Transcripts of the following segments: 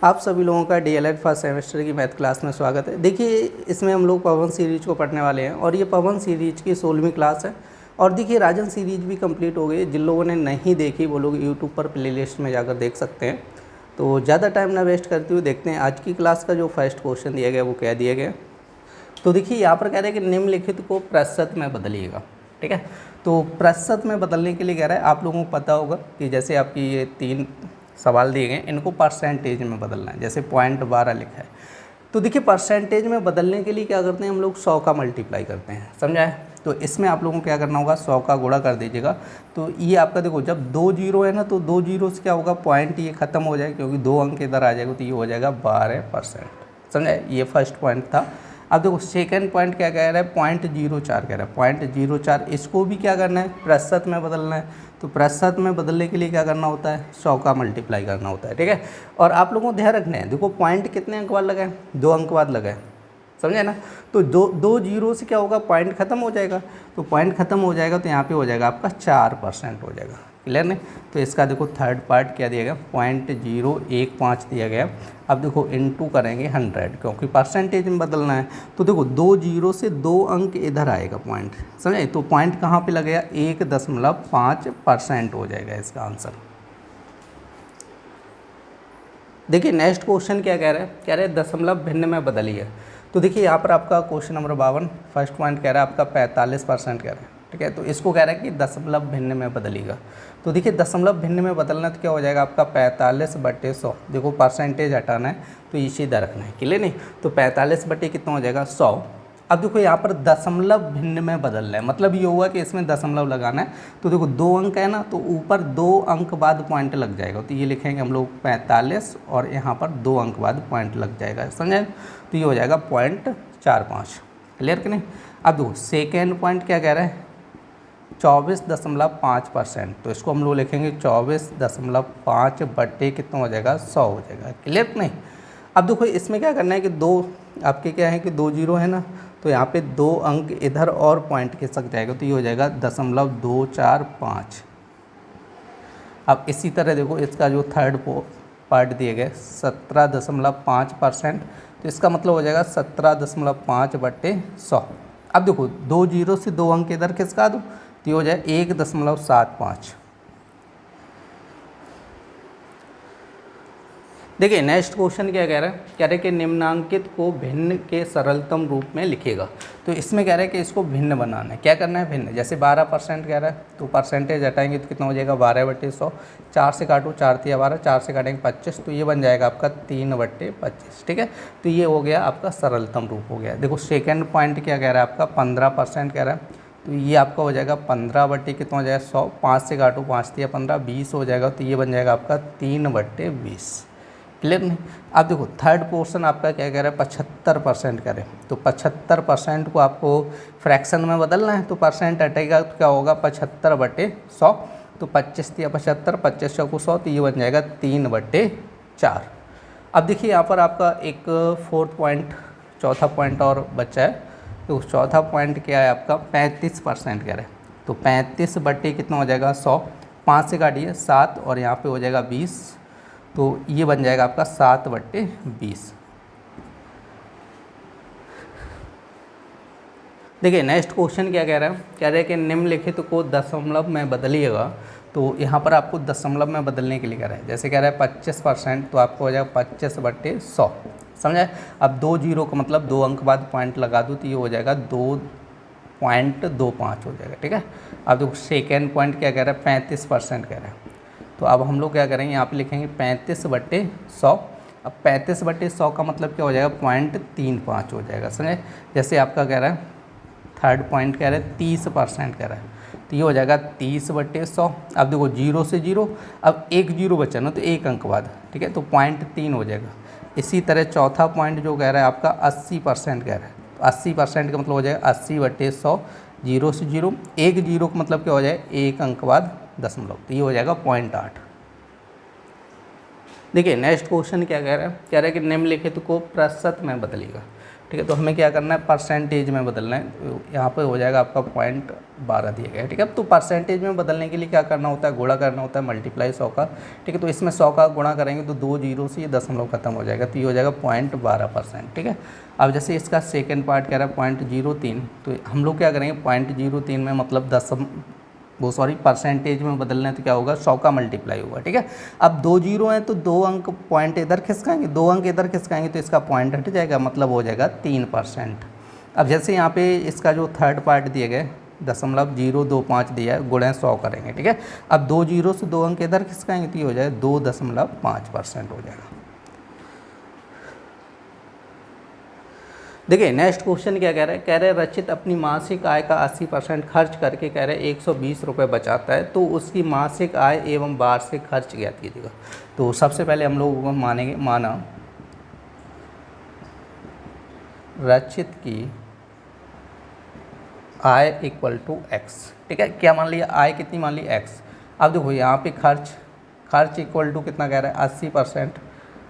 आप सभी लोगों का डीएलएड फर्स्ट सेमेस्टर की मैथ क्लास में स्वागत है। देखिए, इसमें हम लोग पवन सीरीज को पढ़ने वाले हैं और ये पवन सीरीज की 16वीं क्लास है। और देखिए, राजन सीरीज भी कंप्लीट हो गई। जिन लोगों ने नहीं देखी वो लोग यूट्यूब पर प्लेलिस्ट में जाकर देख सकते हैं। तो ज़्यादा टाइम ना वेस्ट करते हुए देखते हैं आज की क्लास का जो फर्स्ट क्वेश्चन दिया गया वो क्या दिया गया। तो देखिए, यहाँ पर कह रहे हैं कि निम्नलिखित को प्रतिशत में बदलिएगा। ठीक है, तो प्रतिशत में बदलने के लिए कह रहा है, आप लोगों को पता होगा कि जैसे आपकी ये 3 सवाल दिए गए, इनको परसेंटेज में बदलना है। जैसे 0.12 लिखा है, तो देखिए परसेंटेज में बदलने के लिए क्या करते हैं हम लोग, 100 का मल्टीप्लाई करते हैं। समझा है? तो इसमें आप लोगों को क्या करना होगा, 100 का गुणा कर दीजिएगा। तो ये आपका देखो, जब 2 जीरो है ना, तो 2 जीरो से क्या होगा, पॉइंट ये खत्म हो जाएगा, क्योंकि 2 अंक इधर आ जाएगा, तो ये हो जाएगा 12%। समझा है? ये फर्स्ट पॉइंट था। अब देखो सेकंड पॉइंट क्या कह रहा है, 0.04 कह रहा है। 0.04 इसको भी क्या करना है, प्रतिशत में बदलना है। तो प्रतिशत में बदलने के लिए क्या करना होता है, 100 का मल्टीप्लाई करना होता है। ठीक है, और आप लोगों को ध्यान रखना है, देखो पॉइंट कितने अंक बाद लगाए, 2 अंक बाद लगाए। समझे ना? तो दो जीरो से क्या होगा, पॉइंट खत्म हो जाएगा। तो पॉइंट खत्म हो जाएगा तो यहाँ पे हो जाएगा आपका 4% हो जाएगा। क्लियर नहीं? तो इसका देखो थर्ड पार्ट क्या दिया गया, 0.015 दिया गया। अब देखो इनटू करेंगे 100, क्योंकि परसेंटेज में बदलना है। तो देखो 2 जीरो से 2 अंक इधर आएगा पॉइंट। समझे? तो पॉइंट कहाँ पे लगेगा, 1.5% हो जाएगा इसका आंसर। देखिए नेक्स्ट क्वेश्चन क्या कह रहा है, कह रहे हैं दशमलव भिन्न में बदलिए। तो देखिए यहाँ पर आपका क्वेश्चन नंबर 52 फर्स्ट पॉइंट कह रहा है आपका 45% कह रहा है। ठीक है, तो इसको कह रहा है कि दशमलव भिन्न में बदलिएगा। तो देखिए दशमलव भिन्न में बदलना तो क्या हो जाएगा आपका 45/100। देखो परसेंटेज हटाना है तो ये सीधा रखना है। क्लियर नहीं? तो 45 बटे कितना हो जाएगा, 100। अब देखो यहाँ पर दशमलव भिन्न में बदलना है, मतलब ये हुआ कि इसमें दशमलव लगाना है। तो देखो 2 अंक है ना, तो ऊपर 2 अंक बाद पॉइंट लग जाएगा। तो ये लिखेंगे हम लोग 45 और यहाँ पर 2 अंक बाद पॉइंट लग जाएगा। समझे? तो ये हो जाएगा 0.45। क्लियर कि नहीं? अब देखो सेकेंड पॉइंट क्या कह रहा है, 24.5%। तो इसको हम लोग लिखेंगे 24.5 बटे कितना हो जाएगा, 100 हो जाएगा। क्लियर नहीं? अब देखो इसमें क्या करना है कि 2 आपके क्या है कि 2 जीरो है ना, तो यहाँ पे 2 अंक इधर और पॉइंट खिसक जाएगा। तो ये हो जाएगा 0.245। अब इसी तरह देखो इसका जो थर्ड पार्ट दिए गए 17.5%। तो इसका मतलब हो जाएगा 17.5 बटे 100। अब देखो 2 जीरो से 2 अंक इधर खिसका दो, तो ये हो जाए 1.75। देखिए नेक्स्ट क्वेश्चन क्या कह रहा है, कह रहा है कि निम्नांकित को भिन्न के सरलतम रूप में लिखेगा। तो इसमें कह रहा है कि इसको भिन्न बनाना है। क्या करना है, भिन्न। जैसे 12% कह रहा है, तो परसेंटेज हटाएंगे तो कितना हो जाएगा, 12/100। 4 से काटो, 4 तिया 12, 4 से काटेंगे 25, तो ये बन जाएगा आपका 3/25। ठीक है, तो ये हो गया आपका सरलतम रूप हो गया। देखो सेकेंड पॉइंट क्या कह रहा है आपका, 15% कह रहा है, तो ये आपका हो जाएगा 15 बटे कितना हो जाएगा, 100। 5 से काटो, 5 तिया 15, 20 हो जाएगा। तो ये बन जाएगा आपका 3/20। क्लियर नहीं? अब देखो थर्ड पोर्शन आपका क्या कह रहा है, 75% कह रहे हैं। तो 75% को आपको फ्रैक्शन में बदलना है। तो परसेंट हटेगा तो क्या होगा, 75/100। तो 25 या 75, 25 को 100, तो ये बन जाएगा 3/4। अब देखिए यहाँ पर आपका एक फोर्थ पॉइंट, चौथा पॉइंट और बचा है। तो चौथा पॉइंट क्या है आपका, 35% कह रहे हैं। तो 35 बटे कितना हो जाएगा, 100। 5 से काटिए 7 और यहाँ पे हो जाएगा 20। तो ये बन जाएगा आपका 7/20। देखिए नेक्स्ट क्वेश्चन क्या कह रहा है, कह रहा है कि निम्नलिखित को दशमलव में बदलिएगा। तो यहाँ पर आपको दशमलव में बदलने के लिए कह रहा है। जैसे कह रहा है 25%, तो आपको हो जाएगा 25/100। समझा? अब 2 जीरो का मतलब 2 अंक बाद पॉइंट लगा दूँ, तो ये हो जाएगा 2.25 हो जाएगा। ठीक है, अब देखो सेकेंड पॉइंट क्या कह रहा है, 35% कह रहा है। तो अब हम लोग क्या करेंगे, यहाँ पे लिखेंगे 35/100। अब 35/100 का मतलब क्या हो जाएगा, 0.35 हो जाएगा। समझे? जैसे आपका कह रहा है थर्ड पॉइंट कह रहा है 30% कह रहा है, तो ये हो जाएगा 30/100। अब देखो जीरो से जीरो, अब 1 जीरो बचा ना, तो 1 अंक बाद। ठीक है, तो 0.3 हो जाएगा। इसी तरह चौथा पॉइंट जो कह रहा है आपका 80% कह रहा है। तो 80% का मतलब हो जाएगा 80/100। जीरो से जीरो, 1 जीरो का मतलब क्या हो जाए, 1 अंक बाद दशमलव, तो ये हो जाएगा 0.8। देखिए नेक्स्ट क्वेश्चन क्या कह रहा है, कह रहा है कि निम्नलिखित को प्रतिशत में बदलेगा। ठीक है। तो हमें क्या करना है, परसेंटेज में बदलना है। तो यहाँ पे हो जाएगा आपका 0.12 दिया गया है, ठीक है। तो परसेंटेज में बदलने के लिए क्या करना होता है, गुणा करना होता है मल्टीप्लाई 100 का, ठीक है। तो इसमें 100 का गुणा करेंगे तो 2 जीरो से ये दशमलव खत्म हो जाएगा, तो ये हो जाएगा 0.12%, ठीक है। अब जैसे इसका सेकेंड पार्ट कह रहा है 0.03, तो हम लोग क्या करेंगे 0.03 में मतलब परसेंटेज में बदलना है तो क्या होगा, 100 का मल्टीप्लाई होगा, ठीक है। अब 2 जीरो हैं तो 2 अंक पॉइंट इधर खिसकाएंगे, 2 अंक इधर खिसकाएंगे तो इसका पॉइंट हट जाएगा, मतलब हो जाएगा 3%। अब जैसे यहाँ पे इसका जो थर्ड पार्ट दिए गए 0.025 दिया है, गुणा 100 करेंगे, ठीक है। अब 2 जीरो से 2 अंक इधर खिसकाएंगे तो ये हो जाएगा 2.5% हो जाएगा। देखिए नेक्स्ट क्वेश्चन क्या कह रहे हैं रचित अपनी मासिक आय का 80% खर्च करके कह रहे हैं 120 रुपये बचाता है, तो उसकी मासिक आय एवं वार्षिक खर्च ज्ञात कीजिएगा। तो सबसे पहले हम लोग माना रचित की आय इक्वल टू एक्स, ठीक है। क्या मान लिया, आय कितनी मान ली, एक्स। अब देखो यहाँ पे खर्च इक्वल टू कितना कह रहा है, 80%।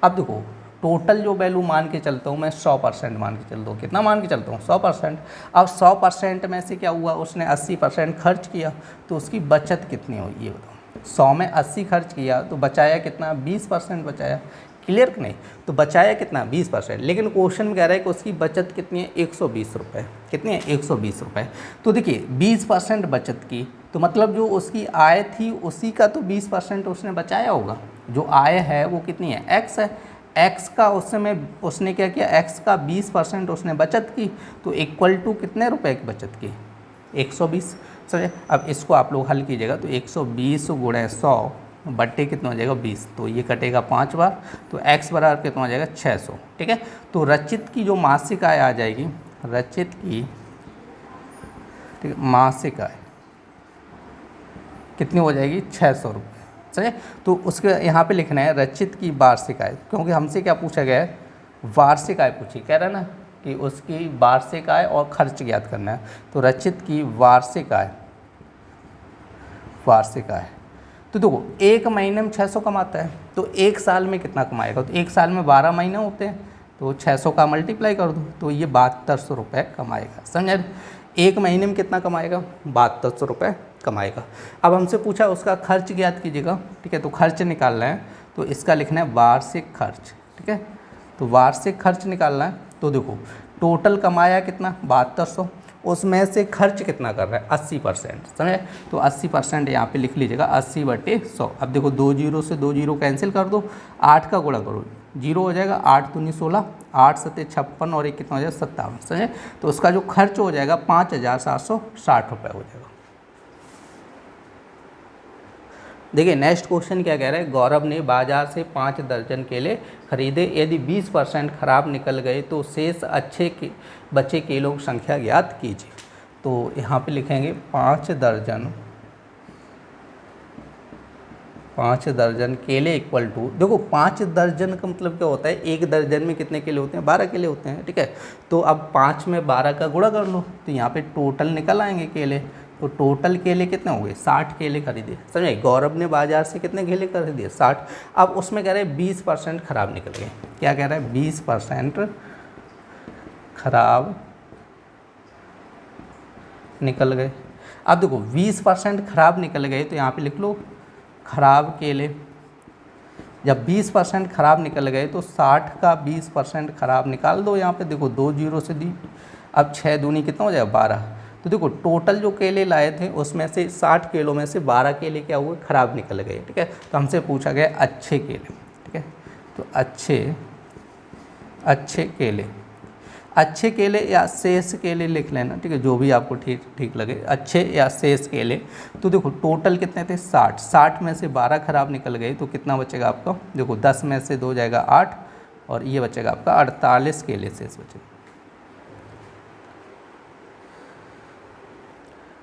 अब देखो टोटल जो वैल्यू मान के चलता हूँ मैं 100% मान के चलता हूँ, कितना मान के चलता हूँ, 100%। अब 100% में से क्या हुआ, उसने 80% खर्च किया, तो उसकी बचत कितनी होगी ये बताओ। 100 में 80 खर्च किया तो बचाया कितना, 20% बचाया, क्लियर कि नहीं। तो बचाया कितना, 20%। लेकिन क्वेश्चन में कह रहा है कि उसकी बचत कितनी है, 120 रुपये। कितनी है, 120 रुपये। तो देखिए 20% बचत की, तो मतलब जो उसकी आय थी उसी का तो 20% उसने बचाया होगा। जो आय है वो कितनी है, एक्स है, एक्स का उस समय उसने क्या किया, एक्स का 20% उसने बचत की, तो इक्वल टू कितने रुपए की बचत की, 120। समझे। अब इसको आप लोग हल कीजिएगा तो 120 गुणे 100 बट्टे कितना हो जाएगा, 20, तो ये कटेगा 5 बार, तो एक्स बराबर कितना हो जाएगा, 600, ठीक है। तो रचित की जो मासिक आय आ जाएगी, रचित की, ठीक है, मासिक आय कितनी हो जाएगी, 600 रुपये। समझे। तो उसके यहाँ पे लिखना है रचित की वार्षिक आय, क्योंकि हमसे क्या पूछा गया है, वार्षिक आय पूछी, कह रहा है ना कि उसकी वार्षिक आय और खर्च ज्ञात करना है। तो रचित की वार्षिक आय, तो देखो एक महीने में 600 कमाता है, तो एक साल में कितना कमाएगा, तो एक साल में 12 महीने होते हैं, तो 600 का मल्टीप्लाई कर दो तो ये 7200 रुपये कमाएगा। समझे। एक महीने में कितना कमाएगा, 7200 रुपये कमाएगा। अब हमसे पूछा उसका खर्च ज्ञात कीजिएगा, ठीक है। तो खर्च निकालना है तो इसका लिखना है वार्षिक खर्च, ठीक है। तो वार्षिक खर्च निकालना है, तो देखो टोटल कमाया कितना, 7200, उसमें से खर्च कितना कर रहा है, 80%। समझे। तो 80% यहाँ पे लिख लीजिएगा, 80/100। अब देखो 2 जीरो से 2 जीरो कैंसिल कर दो, 8 का गुणा करो, जीरो हो जाएगा, 8 दूनी 16, 8 सत्ते 56 और एक कितना हो जाएगा, 57। समझे। तो उसका जो खर्च हो जाएगा 5760 रुपये हो जाएगा। देखिए नेक्स्ट क्वेश्चन क्या कह रहा है, गौरव ने बाजार से 5 दर्जन केले खरीदे, यदि 20% खराब निकल गए तो शेष बचे केलों की संख्या ज्ञात कीजिए। तो यहाँ पे लिखेंगे 5 दर्जन केले इक्वल टू, देखो 5 दर्जन का मतलब क्या होता है, एक दर्जन में कितने केले होते हैं, 12 केले होते हैं, ठीक है। तो अब 5 में 12 का गुणा कर लो, तो यहाँ पे टोटल निकल आएंगे केले। तो टोटल केले कितने हो गए, 60 केले खरीदे। समझे। गौरव ने बाजार से कितने केले खरीदे, 60। अब उसमें कह रहे हैं 20% खराब निकल गए। क्या कह रहा है, 20% खराब निकल गए। अब देखो 20% खराब निकल गए तो यहाँ पे लिख लो खराब केले। जब 20% खराब निकल गए तो 60 का 20% खराब निकाल दो, यहाँ पे देखो 2 जीरो से दी, अब 6 दूनी कितना हो जाएगा, 12। तो देखो टोटल जो केले लाए थे उसमें से 60 केलों में से 12 केले क्या हुए, खराब निकल गए, ठीक है। तो हमसे पूछा गया अच्छे केले, ठीक है। तो अच्छे केले या शेष केले लिख लेना, ठीक है, जो भी आपको ठीक लगे, अच्छे या शेष केले। तो देखो टोटल कितने थे, 60 में से 12 खराब निकल गए तो कितना बचेगा आपका, देखो 10 में से 2 जाएगा 8 और ये बचेगा आपका 48 केले शेष बचेगा।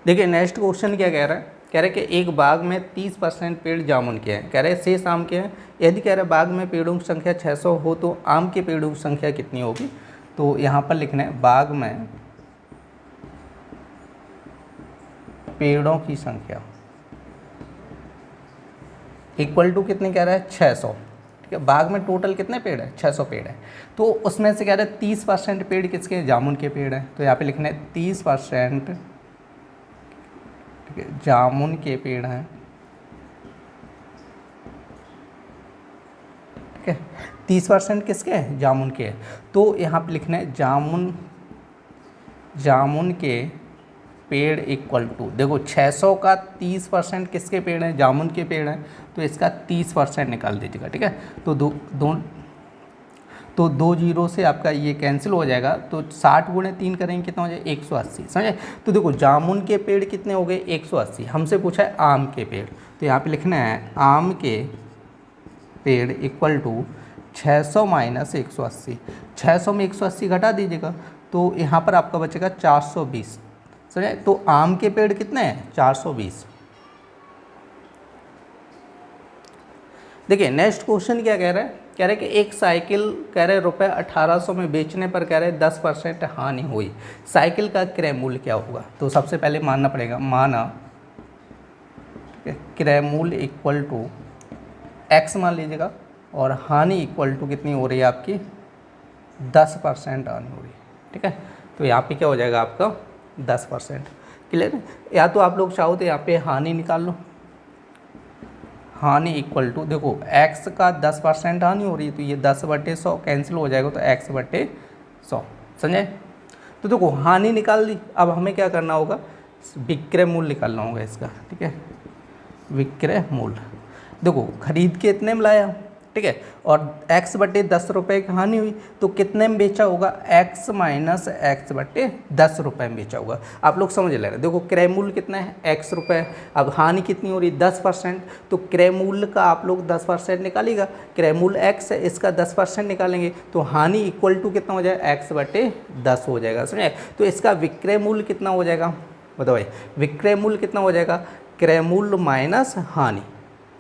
देखिए नेक्स्ट क्वेश्चन क्या कह रहा है, कह रहे हैं कि एक बाग में 30% पेड़ जामुन के हैं, कह रहे हैं शेष आम के हैं। यदि कह रहे हैं बाग में पेड़ों की संख्या 600 हो तो आम के पेड़ों की संख्या कितनी होगी। तो यहाँ पर लिखना है बाग में पेड़ों की संख्या इक्वल टू कितनी कह रहा है, 600, ठीक है। बाग में टोटल कितने पेड़ है? 600 पेड़ है। तो उसमें से कह रहे हैं 30% पेड़ किसके हैं? जामुन के पेड़ हैं। तो यहाँ पे लिखना है 30%, ठीक है, जामुन के पेड़ हैं, ठीक है। 30% किसके हैं? जामुन के हैं। तो यहाँ पे लिखना है जामुन के पेड़ इक्वल टू, देखो 600 का 30% किसके पेड़ हैं? जामुन के पेड़ हैं। तो इसका 30% निकाल दीजिएगा, ठीक है। तो दो जीरो से आपका ये कैंसिल हो जाएगा। तो 60 गुणे 3 करेंगे कितना हो जाएगा? 180, समझे। तो देखो जामुन के पेड़ कितने हो गए? 180। हमसे पूछा है आम के पेड़, तो यहाँ पे लिखना है आम के पेड़ इक्वल टू 600 माइनस 180। 600 में 180 घटा दीजिएगा, तो यहाँ पर आपका बचेगा 420, समझे। तो आम के पेड़ कितने हैं? 420। देखिए नेक्स्ट क्वेश्चन क्या कह रहा है? कह रहे हैं कि एक साइकिल कह रहे रुपये 1800 में बेचने पर कह रहे 10% हानि हुई, साइकिल का क्रय मूल्य क्या होगा? तो सबसे पहले मानना पड़ेगा, माना क्रय मूल्य इक्वल टू एक्स मान लीजिएगा, और हानि इक्वल टू कितनी हो रही है आपकी? 10% हानि हो रही है, ठीक है। तो यहाँ पे क्या हो जाएगा आपका? 10%, क्लियर है। या तो आप लोग चाहो तो यहाँ पे हानि निकाल लो, हानि इक्वल टू, देखो x का 10% हानि हो रही है, तो ये 10/100 कैंसिल हो जाएगा, तो x/100, समझे। तो देखो हानि निकाल दी। अब हमें क्या करना होगा? विक्रय मूल्य निकालना होगा इसका, ठीक है। विक्रय मूल्य, देखो खरीद के इतने में लाया, ठीक है, और x/10 रुपये की हानि हुई, तो कितने में बेचा होगा? x माइनस x/10 रुपये में बेचा होगा। आप लोग समझ ले रहे, देखो क्रय मूल्य कितना है? x रुपये। अब हानि कितनी हो रही? 10%। तो क्रय मूल्य का आप लोग 10% निकालिएगा, क्रय मूल्य x है, इसका 10% निकालेंगे, तो हानि इक्वल टू कितना हो जाएगा? x/10 हो जाएगा, समझे। तो इसका विक्रय मूल्य कितना हो जाएगा? बताओ भाई, विक्रय मूल्य कितना हो जाएगा? क्रय मूल्य माइनस हानि,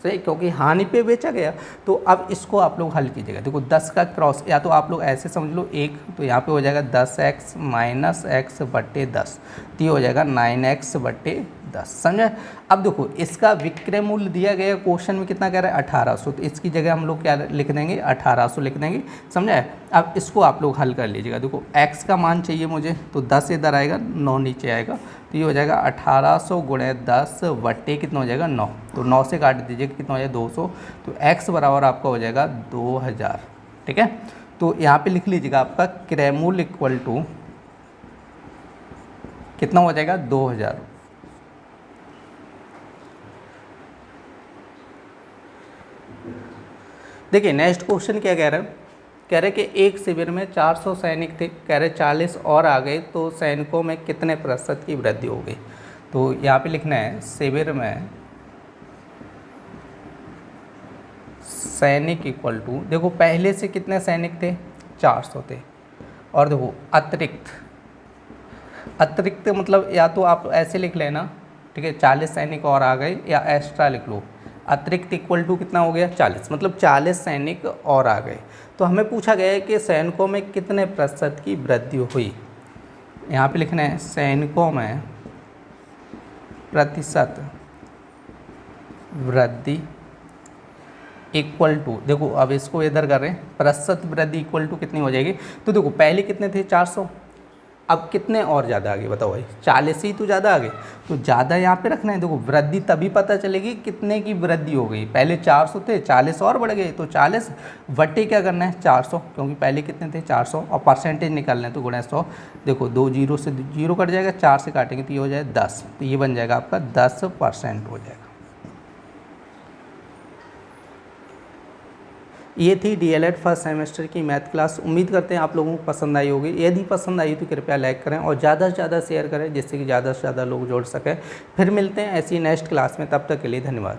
सही, क्योंकि हानि पे बेचा गया। तो अब इसको आप लोग हल कीजिएगा। देखो 10 का क्रॉस, या तो आप लोग ऐसे समझ लो 1, तो यहाँ पे हो जाएगा 10x माइनस x/10, तो ये हो जाएगा 9x/10, समझे। अब देखो इसका विक्रय मूल्य दिया गया क्वेश्चन में कितना कह रहा है? 1800, तो इसकी जगह हम लोग क्या लिख देंगे? 1800 लिख देंगे, समझे। अब इसको आप लोग हल कर लीजिएगा। देखो x का मान चाहिए मुझे, तो 10 इधर आएगा, 9 नीचे आएगा, तो ये हो जाएगा 1800 गुणे 10 बट्टे कितना हो जाएगा? 9। तो 9 से काट दीजिए, कितना हो जाएगा? 200। तो x बराबर आपका हो जाएगा 2000, ठीक है। तो यहाँ पे लिख लीजिएगा आपका क्रय मूल्य इक्वल टू कितना हो जाएगा? 2000। देखिए नेक्स्ट क्वेश्चन क्या कह रहा है? कह रहे कि एक शिविर में 400 सैनिक थे, कह रहे 40 और आ गए, तो सैनिकों में कितने प्रतिशत की वृद्धि हो गई? तो यहाँ पे लिखना है शिविर में सैनिक इक्वल टू, देखो पहले से कितने सैनिक थे? 400 थे, और देखो अतिरिक्त मतलब या तो आप ऐसे लिख लेना, ठीक है, 40 सैनिक और आ गए, या एक्स्ट्रा लिख लो, अतिरिक्त इक्वल टू कितना हो गया? 40, मतलब 40 सैनिक और आ गए। तो हमें पूछा गया है कि सैनिकों में कितने प्रतिशत की वृद्धि हुई। यहाँ पे लिखना है सैनिकों में प्रतिशत वृद्धि इक्वल टू, देखो अब इसको इधर कर रहे हैं, प्रतिशत वृद्धि इक्वल टू कितनी हो जाएगी? तो देखो पहले कितने थे? 400, अब कितने और ज़्यादा आगे बताओ भाई? 40 ही तो ज़्यादा आगे, तो ज़्यादा यहाँ पे रखना है। देखो वृद्धि तभी पता चलेगी कितने की वृद्धि हो गई। पहले 400 थे, 40 और बढ़ गए, तो 40 बट्टे क्या करना है? 400, क्योंकि पहले कितने थे? 400, और परसेंटेज निकालना है, तो गुणा 100। देखो 2 जीरो से 0 कट जाएगा, 4 से काटेंगे तो ये हो जाएगा 10, तो ये बन जाएगा आपका 10% हो जाएगा। ये थी डीएलएड फर्स्ट सेमेस्टर की मैथ क्लास। उम्मीद करते हैं आप लोगों को पसंद आई होगी। यदि पसंद आई तो कृपया लाइक करें और ज़्यादा से ज़्यादा शेयर करें, जिससे कि ज़्यादा से ज़्यादा लोग जुड़ सकें। फिर मिलते हैं ऐसी नेक्स्ट क्लास में, तब तक के लिए धन्यवाद।